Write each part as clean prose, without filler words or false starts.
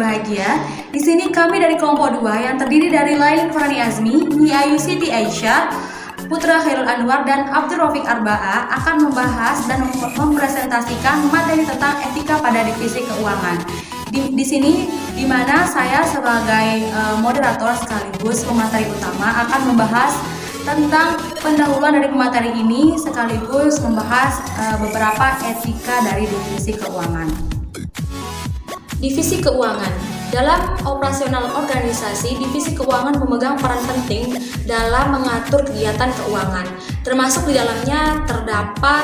berbahagia. Di sini kami dari kelompok 2 yang terdiri dari Lailin Farani Azmi, Ayu Siti Aisyah, Putra Khairul Anwar, dan Abdul Rafiq Arba'a akan membahas dan mempresentasikan materi tentang etika pada divisi keuangan. Di sini, di mana saya sebagai moderator sekaligus pemateri utama akan membahas tentang pendahuluan dari pemateri ini sekaligus membahas beberapa etika dari divisi keuangan. Divisi keuangan. Dalam operasional organisasi, divisi keuangan memegang peran penting dalam mengatur kegiatan keuangan. Termasuk di dalamnya terdapat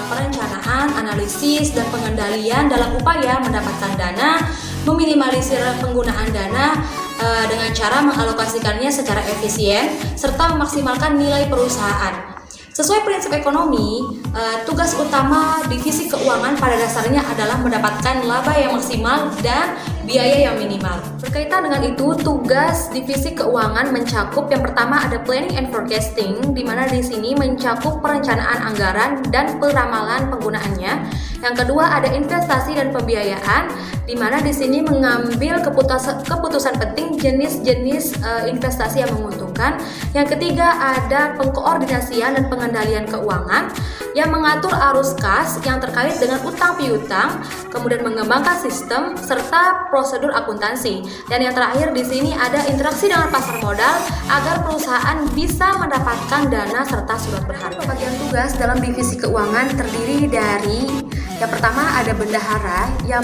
perencanaan, analisis, dan pengendalian dalam upaya mendapatkan dana, meminimalisir penggunaan dana dengan cara mengalokasikannya secara efisien, serta memaksimalkan nilai perusahaan. Sesuai prinsip ekonomi, tugas utama divisi keuangan pada dasarnya adalah mendapatkan laba yang maksimal dan biaya yang minimal. Berkaitan dengan itu, tugas divisi keuangan mencakup yang pertama ada planning and forecasting, di mana di sini mencakup perencanaan anggaran dan peramalan penggunaannya. Yang kedua ada investasi dan pembiayaan, di mana di sini mengambil keputusan penting jenis-jenis investasi yang menguntungkan. Yang ketiga ada pengkoordinasian dan pengendalian keuangan yang mengatur arus kas yang terkait dengan utang piutang, kemudian mengembangkan sistem serta prosedur akuntansi. Dan yang terakhir di sini ada interaksi dengan pasar modal agar perusahaan bisa mendapatkan dana serta surat berharga. Pembagian tugas dalam divisi keuangan terdiri dari yang pertama ada bendahara yang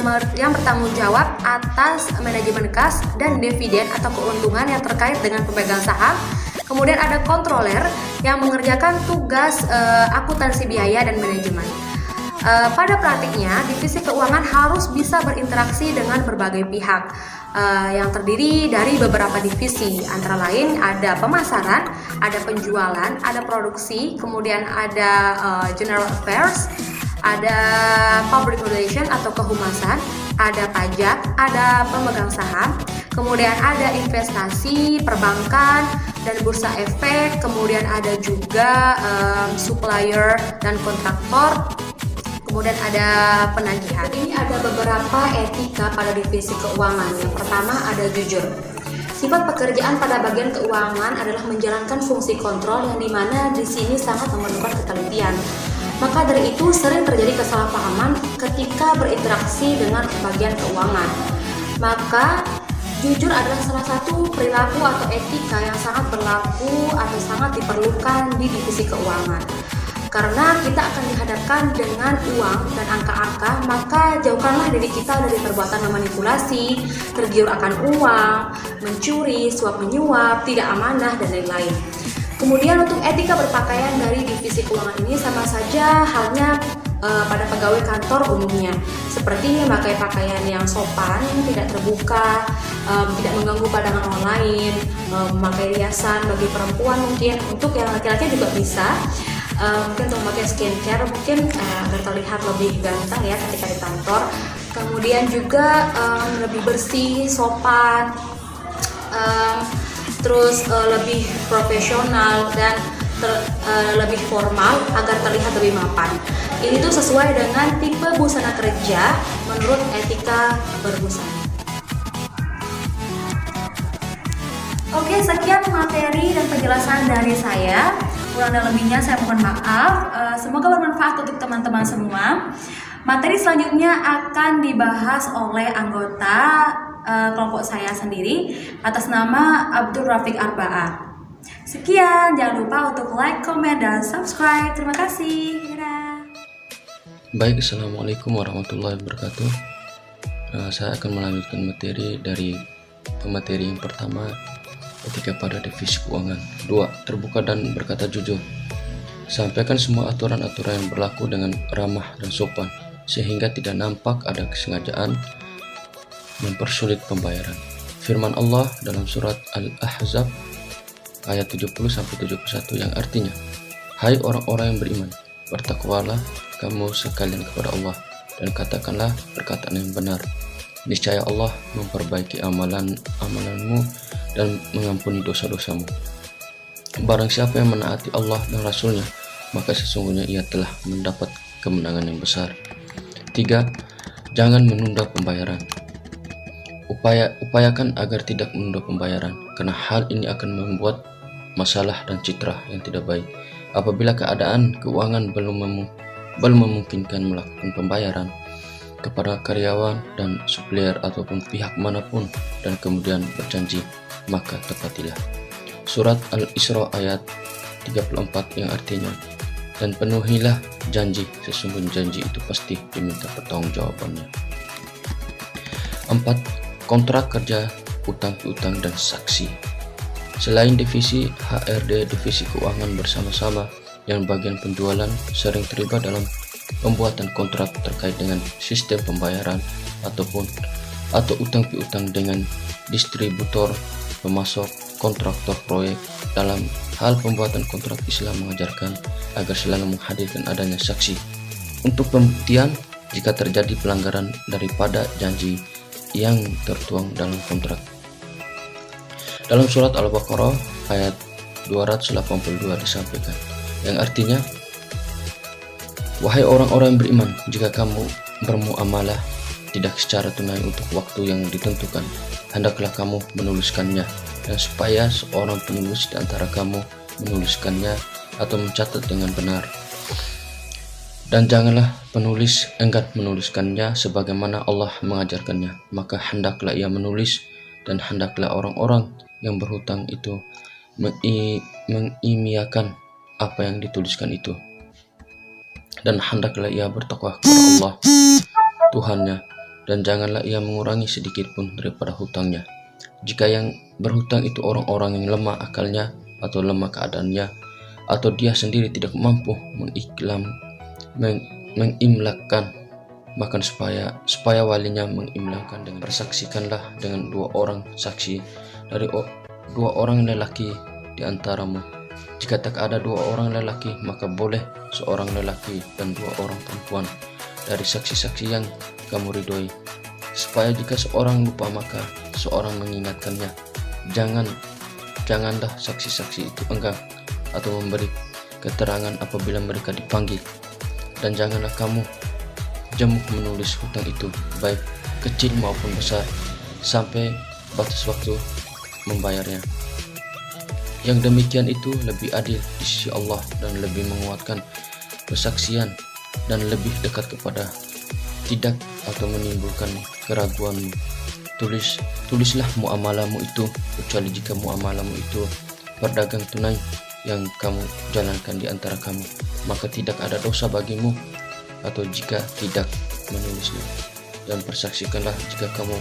bertanggung jawab atas manajemen kas dan dividen atau keuntungan yang terkait dengan pemegang saham. Kemudian ada kontroler yang mengerjakan tugas akuntansi biaya dan manajemen. Pada praktiknya, divisi keuangan harus bisa berinteraksi dengan berbagai pihak yang terdiri dari beberapa divisi, antara lain ada pemasaran, ada penjualan, ada produksi, kemudian ada general affairs, ada public relation atau kehumasan, ada pajak, ada pemegang saham, kemudian ada investasi, perbankan, dan bursa efek, kemudian ada juga supplier dan kontraktor, kemudian ada penagihan. Ini ada beberapa etika pada divisi keuangan. Yang pertama ada jujur. Sifat pekerjaan pada bagian keuangan adalah menjalankan fungsi kontrol yang dimana di sini sangat memerlukan ketelitian. Maka dari itu sering terjadi kesalahpahaman ketika berinteraksi dengan bagian keuangan. Maka jujur adalah salah satu perilaku atau etika yang sangat berlaku atau sangat diperlukan di divisi keuangan. Karena kita akan dihadapkan dengan uang dan angka-angka, maka jauhkanlah diri kita dari perbuatan memanipulasi, tergiur akan uang, mencuri, suap menyuap, tidak amanah, dan lain-lain. Kemudian untuk etika berpakaian dari divisi keuangan ini sama saja halnya pada pegawai kantor umumnya, seperti memakai pakaian yang sopan, tidak terbuka, tidak mengganggu pandangan orang lain, memakai riasan bagi perempuan mungkin, untuk yang laki-laki juga bisa, mungkin untuk memakai skincare mungkin agar terlihat lebih ganteng ya ketika di kantor. Kemudian juga lebih bersih, sopan, terus lebih profesional dan lebih formal agar terlihat lebih mapan. Ini tuh sesuai dengan tipe busana kerja menurut etika berbusana. Oke, sekian materi dan penjelasan dari saya. Kurang dan lebihnya saya mohon maaf. Semoga bermanfaat untuk teman-teman semua. Materi selanjutnya akan dibahas oleh anggota kelompok saya sendiri atas nama Abdul Rafiq Arba'a. Sekian, jangan lupa untuk like, comment, dan subscribe. Terima kasih. Dadah. Baik, assalamualaikum warahmatullahi wabarakatuh. Saya akan melanjutkan materi dari pemateri yang pertama, etika pada divisi keuangan. 2. Terbuka dan berkata jujur. Sampaikan semua aturan-aturan yang berlaku dengan ramah dan sopan, sehingga tidak nampak ada kesengajaan mempersulit pembayaran. Firman Allah dalam surat Al-Ahzab ayat 70-71 yang artinya, hai orang-orang yang beriman, bertakwalah kamu sekalian kepada Allah dan katakanlah perkataan yang benar. Niscaya Allah memperbaiki amalanmu dan mengampuni dosa-dosamu. Barang siapa yang menaati Allah dan Rasulnya, maka sesungguhnya ia telah mendapat kemenangan yang besar. 3. Jangan menunda pembayaran. Upayakan agar tidak menunda pembayaran, karena hal ini akan membuat masalah dan citra yang tidak baik. Apabila keadaan keuangan belum memungkinkan melakukan pembayaran kepada karyawan dan supplier ataupun pihak manapun dan kemudian berjanji, maka tepatilah. Surat Al-Isra ayat 34 yang artinya, dan penuhilah janji, sesungguhnya janji itu pasti diminta pertanggungjawabannya. 4. Kontrak kerja, utang piutang, dan saksi. Selain divisi HRD, divisi keuangan bersama-sama yang bagian penjualan sering terlibat dalam pembuatan kontrak terkait dengan sistem pembayaran atau utang piutang dengan distributor, pemasok, kontraktor proyek. Dalam hal pembuatan kontrak, Islam mengajarkan agar selalu menghadirkan adanya saksi untuk pembuktian jika terjadi pelanggaran daripada janji yang tertuang dalam kontrak. Dalam surat Al-Baqarah ayat 282 disampaikan, yang artinya, wahai orang-orang yang beriman, jika kamu bermuamalah tidak secara tunai untuk waktu yang ditentukan, hendaklah kamu menuliskannya, dan supaya seorang penulis di antara kamu menuliskannya atau mencatat dengan benar. Dan janganlah penulis enggan menuliskannya sebagaimana Allah mengajarkannya, maka hendaklah ia menulis, dan hendaklah orang-orang yang berhutang itu mengimiakan apa yang dituliskan itu, dan hendaklah ia bertakwa kepada Allah Tuhannya, dan janganlah ia mengurangi sedikit pun daripada hutangnya. Jika yang berhutang itu orang-orang yang lemah akalnya atau lemah keadaannya, atau dia sendiri tidak mampu mengimlakkan, maka supaya walinya mengimlakkan dengan bersaksikanlah dengan 2 orang saksi dari 2 orang lelaki di antaramu. Jika tak ada 2 orang lelaki, maka boleh seorang lelaki dan 2 orang perempuan dari saksi-saksi yang kamu ridhoi, supaya jika seorang lupa maka seorang mengingatkannya. Janganlah saksi-saksi itu enggan atau memberi keterangan apabila mereka dipanggil, dan janganlah kamu jemu menulis hutang itu, baik kecil maupun besar, sampai batas waktu membayarnya. Yang demikian itu lebih adil di sisi Allah dan lebih menguatkan kesaksian dan lebih dekat kepada tidak atau menimbulkan keraguanmu. Tulislah muamalahmu itu, kecuali jika muamalahmu itu perdagang tunai yang kamu jalankan di antara kamu, maka tidak ada dosa bagimu, atau jika tidak menulisnya. Dan persaksikanlah jika kamu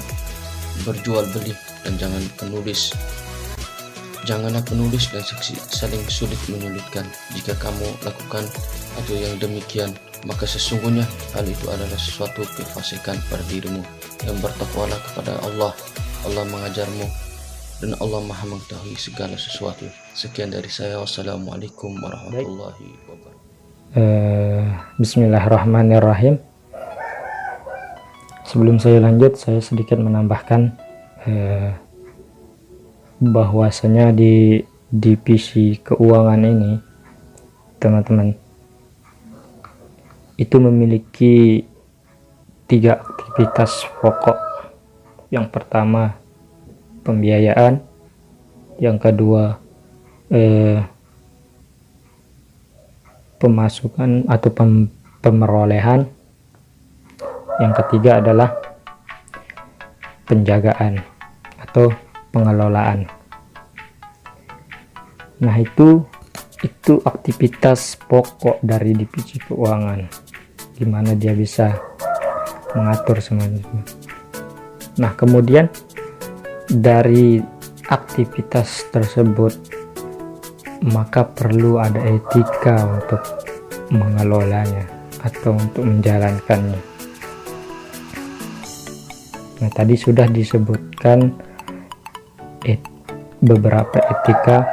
berjual beli, dan janganlah penulis dan saksi saling sulit menyulitkan. Jika kamu lakukan atau yang demikian, maka sesungguhnya hal itu adalah sesuatu kefasikan pada dirimu, dan bertakwalah kepada Allah. Allah mengajarmu, dan Allah Maha mengetahui segala sesuatu. Sekian dari saya. Wassalamualaikum warahmatullahi wabarakatuh. Bismillahirrahmanirrahim. Sebelum saya lanjut, saya sedikit menambahkan bahwasanya di divisi keuangan ini, teman-teman, itu memiliki 3 aktivitas pokok. Yang pertama pembiayaan, yang kedua pemasukan atau pemerolehan, yang ketiga adalah penjagaan atau pengelolaan. Nah, itu aktivitas pokok dari divisi keuangan, gimana dia bisa mengatur semuanya. Nah, kemudian dari aktivitas tersebut maka perlu ada etika untuk mengelolanya atau untuk menjalankannya. Nah, tadi sudah disebutkan beberapa etika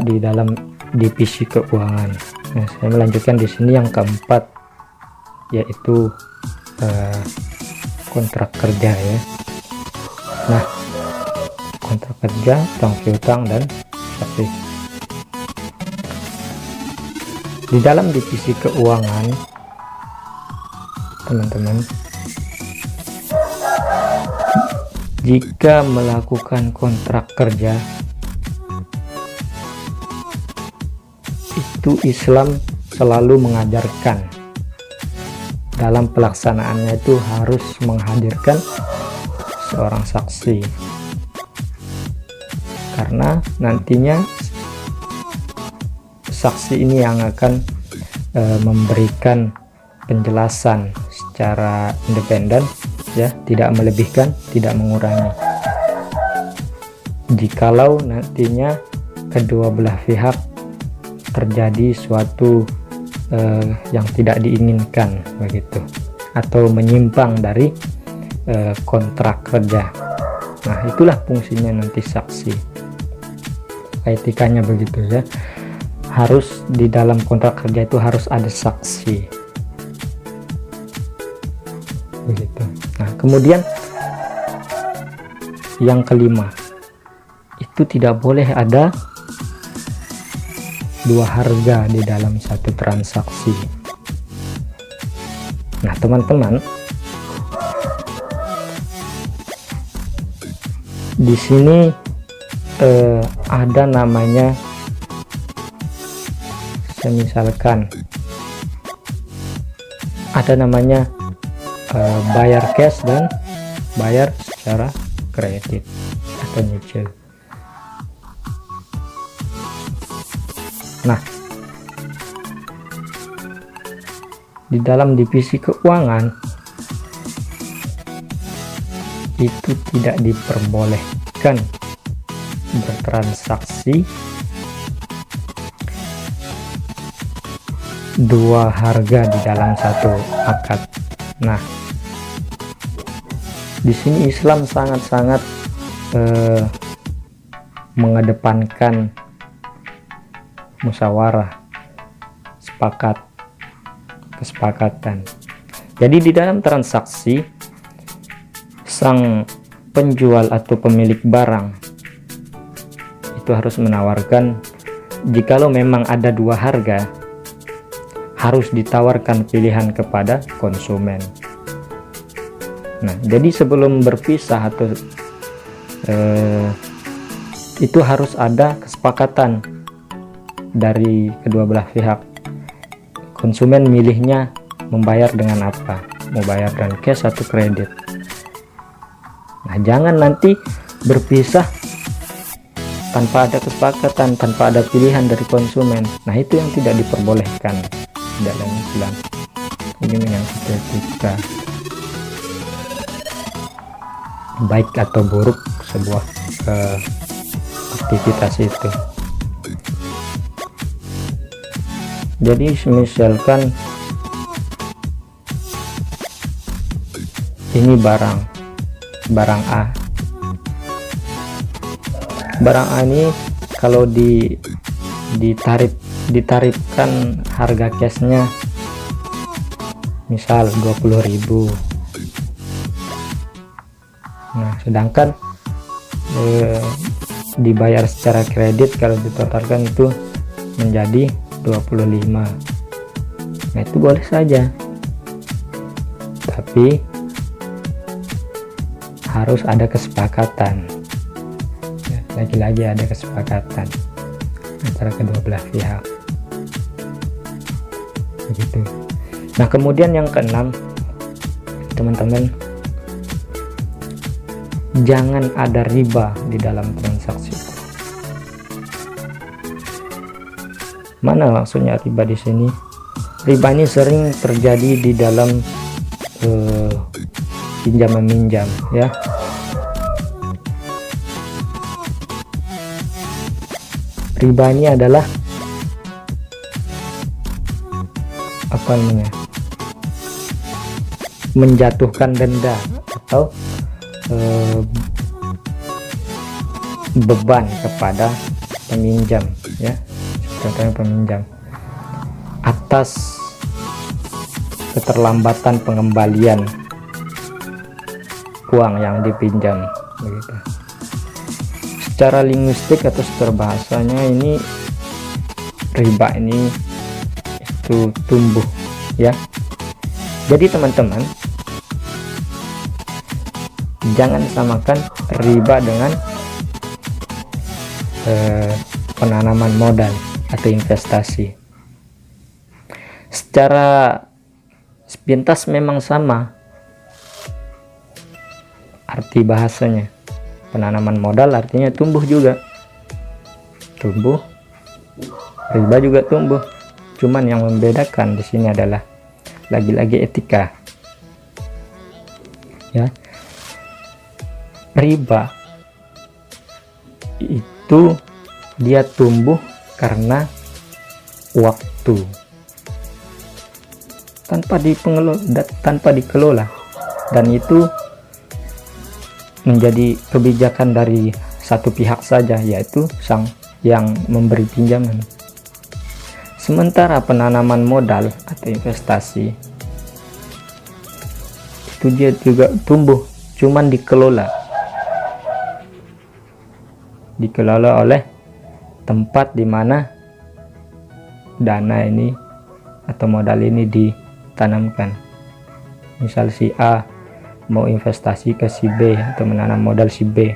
di dalam divisi keuangan. Nah, saya melanjutkan di sini yang keempat, yaitu kontrak kerja ya. Nah, kontrak kerja, utang piutang, dan saksi. Di dalam divisi keuangan, teman-teman, jika melakukan kontrak kerja itu Islam selalu mengajarkan dalam pelaksanaannya itu harus menghadirkan seorang saksi, karena nantinya saksi ini yang akan memberikan penjelasan secara independen, ya, tidak melebihkan, tidak mengurangi. Jikalau nantinya kedua belah pihak terjadi suatu yang tidak diinginkan begitu, atau menyimpang dari kontrak kerja, nah itulah fungsinya nanti saksi. Etikanya begitu, ya, harus di dalam kontrak kerja itu harus ada saksi begitu. Nah kemudian yang kelima, itu tidak boleh ada dua harga di dalam satu transaksi. Nah teman-teman, di sini ada namanya, misalkan ada namanya bayar cash dan bayar secara kredit atau nyicil. Nah, di dalam divisi keuangan itu tidak diperbolehkan bertransaksi dua harga di dalam satu akad. Nah, di sini Islam sangat-sangat mengedepankan musyawarah, kesepakatan. Jadi di dalam transaksi, sang penjual atau pemilik barang itu harus menawarkan, jikalau memang ada dua harga, harus ditawarkan pilihan kepada konsumen. Nah, jadi sebelum berpisah atau itu harus ada kesepakatan dari kedua belah pihak. Konsumen milihnya membayar dengan apa, mau bayar dengan cash atau kredit. Nah, jangan nanti berpisah tanpa ada kesepakatan, tanpa ada pilihan dari konsumen. Nah, itu yang tidak diperbolehkan dalam Islam. Ini menyangkut etika, baik atau buruk sebuah aktivitas itu. Jadi misalkan ini barang A. Barang A ini kalau ditarifkan harga cashnya misal 20.000. Nah, sedangkan dibayar secara kredit kalau ditotalkan itu menjadi 25. Nah, itu boleh saja, tapi harus ada kesepakatan, ya, lagi-lagi ada kesepakatan antara kedua belah pihak begitu. Nah, kemudian yang keenam, teman-teman, jangan ada riba di dalam transaksi. Mana maksudnya riba di sini? Riba ini sering terjadi di dalam pinjam meminjam, ya. Riba ini adalah apa namanya? Menjatuhkan denda atau beban kepada peminjam, ya. Contohnya peminjam atas keterlambatan pengembalian uang yang dipinjam begitu. Secara linguistik atau secara bahasanya ini riba ini itu tumbuh, ya. Jadi teman-teman, jangan samakan riba dengan penanaman modal atau investasi. Secara sepintas memang sama arti bahasanya. Penanaman modal artinya tumbuh juga, tumbuh, riba juga tumbuh. Cuman yang membedakan di sini adalah lagi-lagi etika. Ya, riba itu dia tumbuh karena waktu, tanpa dikelola, dan itu menjadi kebijakan dari satu pihak saja, yaitu sang yang memberi pinjaman. Sementara penanaman modal atau investasi itu dia juga tumbuh, cuman dikelola oleh tempat di mana dana ini atau modal ini ditanamkan. Misal si A mau investasi ke si B atau menanam modal si B,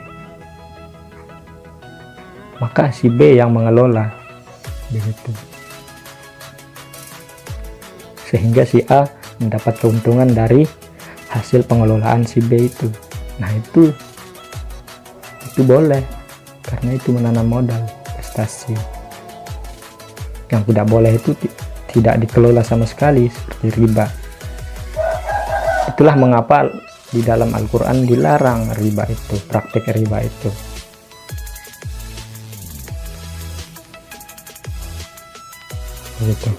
maka si B yang mengelola, begitu, sehingga si A mendapat keuntungan dari hasil pengelolaan si B itu. Nah, itu boleh, karena itu menanam modal investasi. Yang tidak boleh itu tidak dikelola sama sekali, seperti riba. Itulah mengapa di dalam Al-Quran dilarang riba itu, praktek riba itu. Begitu.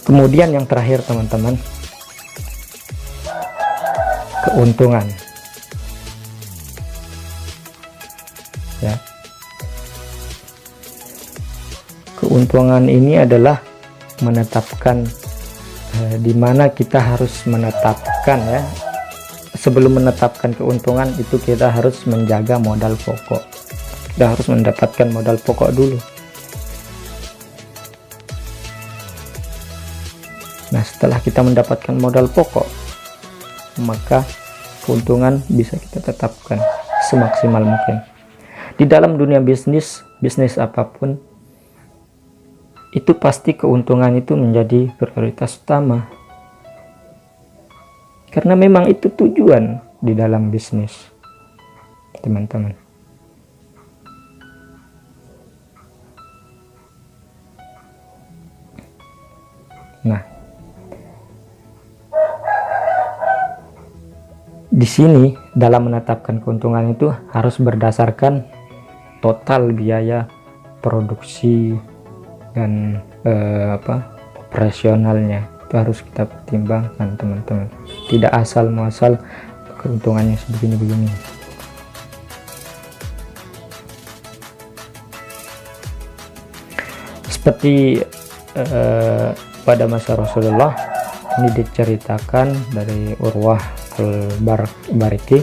Kemudian yang terakhir teman-teman, keuntungan. Ya. Keuntungan ini adalah menetapkan di mana kita harus menetapkan, ya. Sebelum menetapkan keuntungan itu kita harus menjaga modal pokok. Kita harus mendapatkan modal pokok dulu. Nah, setelah kita mendapatkan modal pokok, maka keuntungan bisa kita tetapkan semaksimal mungkin. Di dalam dunia bisnis apapun, itu pasti keuntungan itu menjadi prioritas utama. Karena memang itu tujuan di dalam bisnis, teman-teman. Nah, di sini dalam menetapkan keuntungan itu harus berdasarkan total biaya produksi dan operasionalnya. Itu harus kita pertimbangkan, teman-teman. Tidak asal muasal keuntungannya sebegini-begini. Seperti pada masa Rasulullah, ini diceritakan dari Urwah al-Bariki,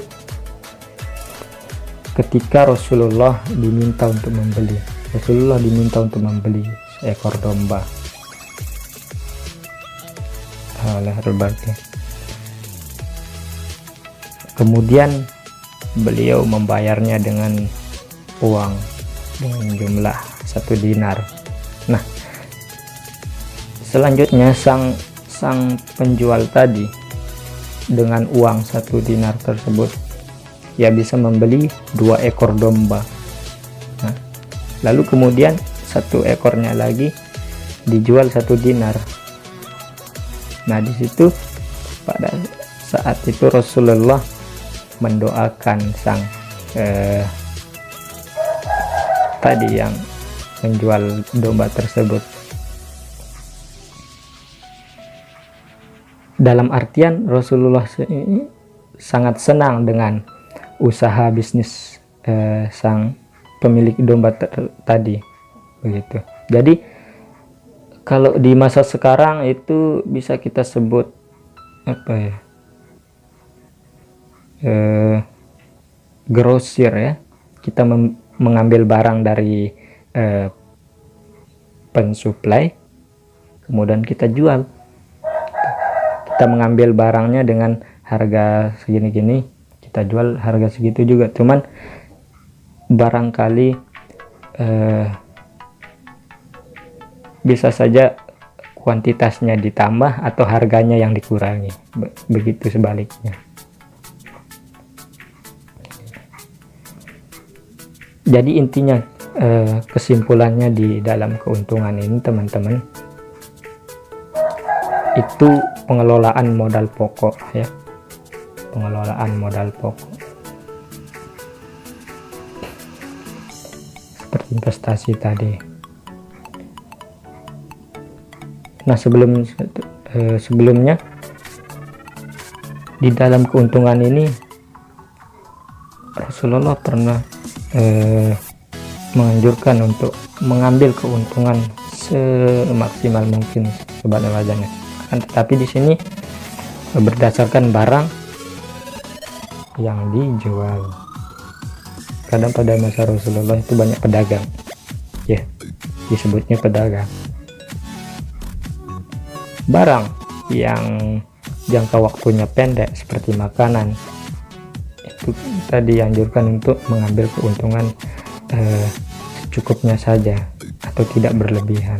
ketika Rasulullah diminta untuk membeli seekor domba oleh Al-Bariki. Kemudian beliau membayarnya dengan uang dengan jumlah 1 dinar. Nah, selanjutnya sang penjual tadi dengan uang 1 dinar tersebut, ia bisa membeli 2 ekor domba. Nah, lalu kemudian 1 ekornya lagi dijual 1 dinar. Nah, di situ pada saat itu Rasulullah mendoakan sang tadi yang menjual domba tersebut. Dalam artian Rasulullah ini sangat senang dengan usaha bisnis sang pemilik domba tadi, begitu. Jadi kalau di masa sekarang itu bisa kita sebut apa ya, grosir, ya. Kita mengambil barang dari pensuplai, kemudian kita jual. Kita mengambil barangnya dengan harga segini-gini, kita jual harga segitu juga, cuman barangkali bisa saja kuantitasnya ditambah atau harganya yang dikurangi, begitu sebaliknya. Jadi intinya, kesimpulannya di dalam keuntungan ini teman-teman, itu pengelolaan modal pokok ya, pengelolaan modal pokok seperti investasi tadi. Nah, sebelumnya di dalam keuntungan ini Rasulullah pernah menganjurkan untuk mengambil keuntungan semaksimal mungkin sebanyak-banyaknya. Tetapi di sini berdasarkan barang yang dijual. Kadang pada masa Rasulullah itu banyak pedagang, ya, disebutnya pedagang. Barang yang jangka waktunya pendek seperti makanan, itu tadi dianjurkan untuk mengambil keuntungan secukupnya saja atau tidak berlebihan,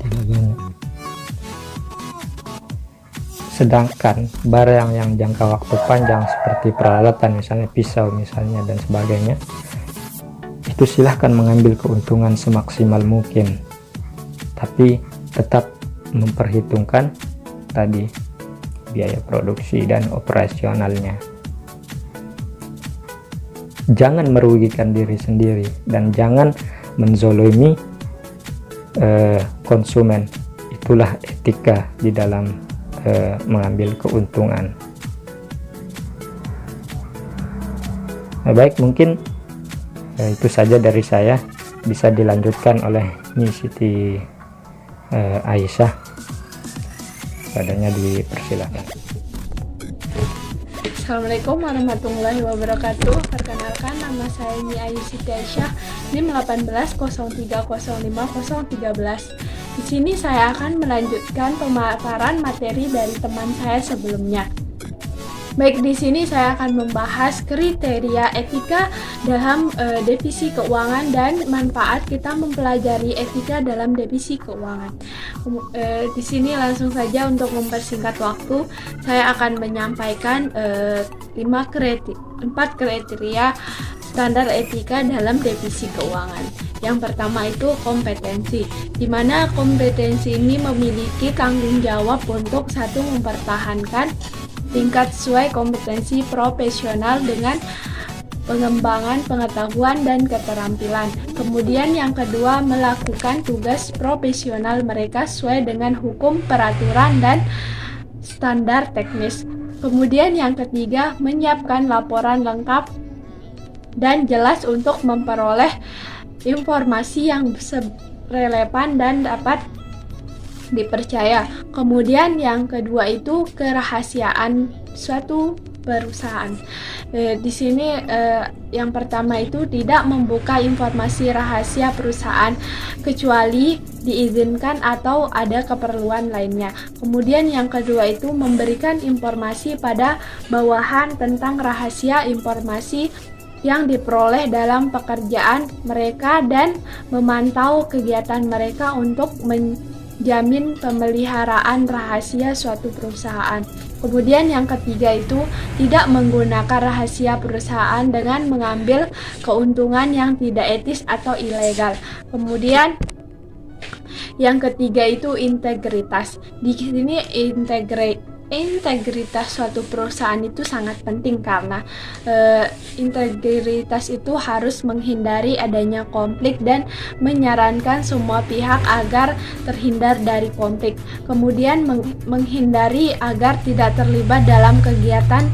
tidak banyak. Sedangkan barang yang jangka waktu panjang seperti peralatan, misalnya pisau misalnya dan sebagainya, itu silahkan mengambil keuntungan semaksimal mungkin, tapi tetap memperhitungkan tadi biaya produksi dan operasionalnya. Jangan merugikan diri sendiri dan jangan menzolimi konsumen. Itulah etika di dalam mengambil keuntungan. Nah, baik, mungkin itu saja dari saya. Bisa dilanjutkan oleh Siti Aisyah. Padanya dipersilakan. Assalamualaikum warahmatullahi wabarakatuh. Perkenalkan, nama saya Siti Aisyah, NIM 1803050013. Di sini saya akan melanjutkan pemaparan materi dari teman saya sebelumnya. Baik, di sini saya akan membahas kriteria etika dalam divisi keuangan dan manfaat kita mempelajari etika dalam divisi keuangan. Di sini langsung saja untuk mempersingkat waktu, saya akan menyampaikan 4 kriteria standar etika dalam divisi keuangan. Yang pertama itu kompetensi, di mana kompetensi ini memiliki tanggung jawab untuk satu, mempertahankan tingkat sesuai kompetensi profesional dengan pengembangan pengetahuan dan keterampilan. Kemudian yang kedua, melakukan tugas profesional mereka sesuai dengan hukum, peraturan, dan standar teknis. Kemudian yang ketiga, menyiapkan laporan lengkap dan jelas untuk memperoleh informasi yang relevan dan dapat dipercaya. Kemudian yang kedua itu kerahasiaan suatu perusahaan. Di sini yang pertama itu tidak membuka informasi rahasia perusahaan kecuali diizinkan atau ada keperluan lainnya. Kemudian yang kedua itu memberikan informasi pada bawahan tentang rahasia informasi yang diperoleh dalam pekerjaan mereka dan memantau kegiatan mereka untuk menjamin pemeliharaan rahasia suatu perusahaan. Kemudian yang ketiga itu tidak menggunakan rahasia perusahaan dengan mengambil keuntungan yang tidak etis atau ilegal. Kemudian yang ketiga itu integritas. Di sini integritas suatu perusahaan itu sangat penting karena integritas itu harus menghindari adanya konflik dan menyarankan semua pihak agar terhindar dari konflik. Kemudian menghindari agar tidak terlibat dalam kegiatan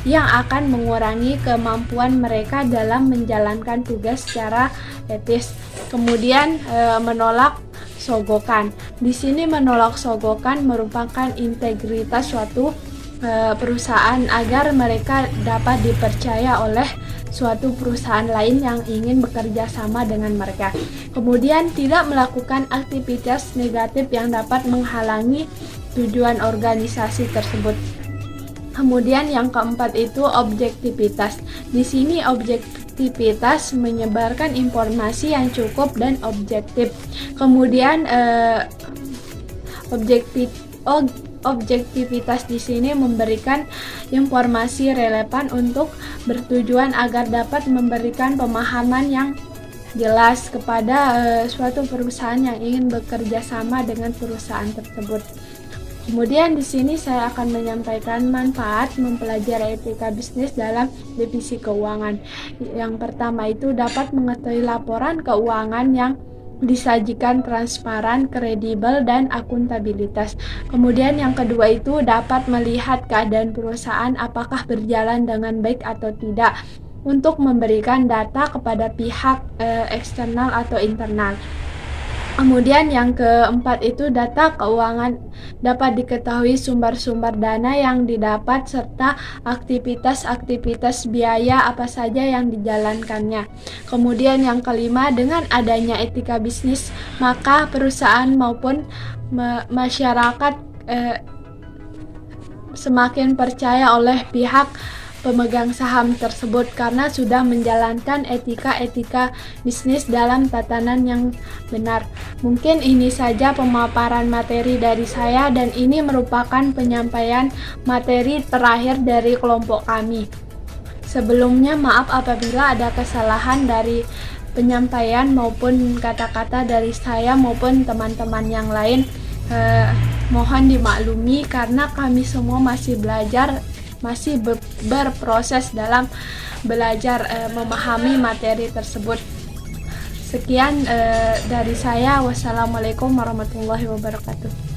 yang akan mengurangi kemampuan mereka dalam menjalankan tugas secara etis. Kemudian menolak sogokan. Di sini menolak sogokan merupakan integritas suatu perusahaan agar mereka dapat dipercaya oleh suatu perusahaan lain yang ingin bekerja sama dengan mereka. Kemudian tidak melakukan aktivitas negatif yang dapat menghalangi tujuan organisasi tersebut. Kemudian yang keempat itu objektivitas. Di sini objektivitas menyebarkan informasi yang cukup dan objektif. Kemudian objektivitas di sini memberikan informasi relevan untuk bertujuan agar dapat memberikan pemahaman yang jelas kepada suatu perusahaan yang ingin bekerja sama dengan perusahaan tersebut. Kemudian di sini saya akan menyampaikan manfaat mempelajari etika bisnis dalam divisi keuangan. Yang pertama itu dapat mengetahui laporan keuangan yang disajikan transparan, kredibel, dan akuntabilitas. Kemudian yang kedua itu dapat melihat keadaan perusahaan apakah berjalan dengan baik atau tidak untuk memberikan data kepada pihak eksternal atau internal. Kemudian yang keempat itu data keuangan dapat diketahui sumber-sumber dana yang didapat serta aktivitas-aktivitas biaya apa saja yang dijalankannya. Kemudian yang kelima, dengan adanya etika bisnis maka perusahaan maupun masyarakat semakin percaya oleh pihak pemegang saham tersebut karena sudah menjalankan etika-etika bisnis dalam tatanan yang benar. Mungkin ini saja pemaparan materi dari saya dan ini merupakan penyampaian materi terakhir dari kelompok kami. Sebelumnya maaf apabila ada kesalahan dari penyampaian maupun kata-kata dari saya maupun teman-teman yang lain. Mohon dimaklumi karena kami semua masih belajar, masih berproses dalam belajar memahami materi tersebut. Sekian dari saya. Wassalamualaikum warahmatullahi wabarakatuh.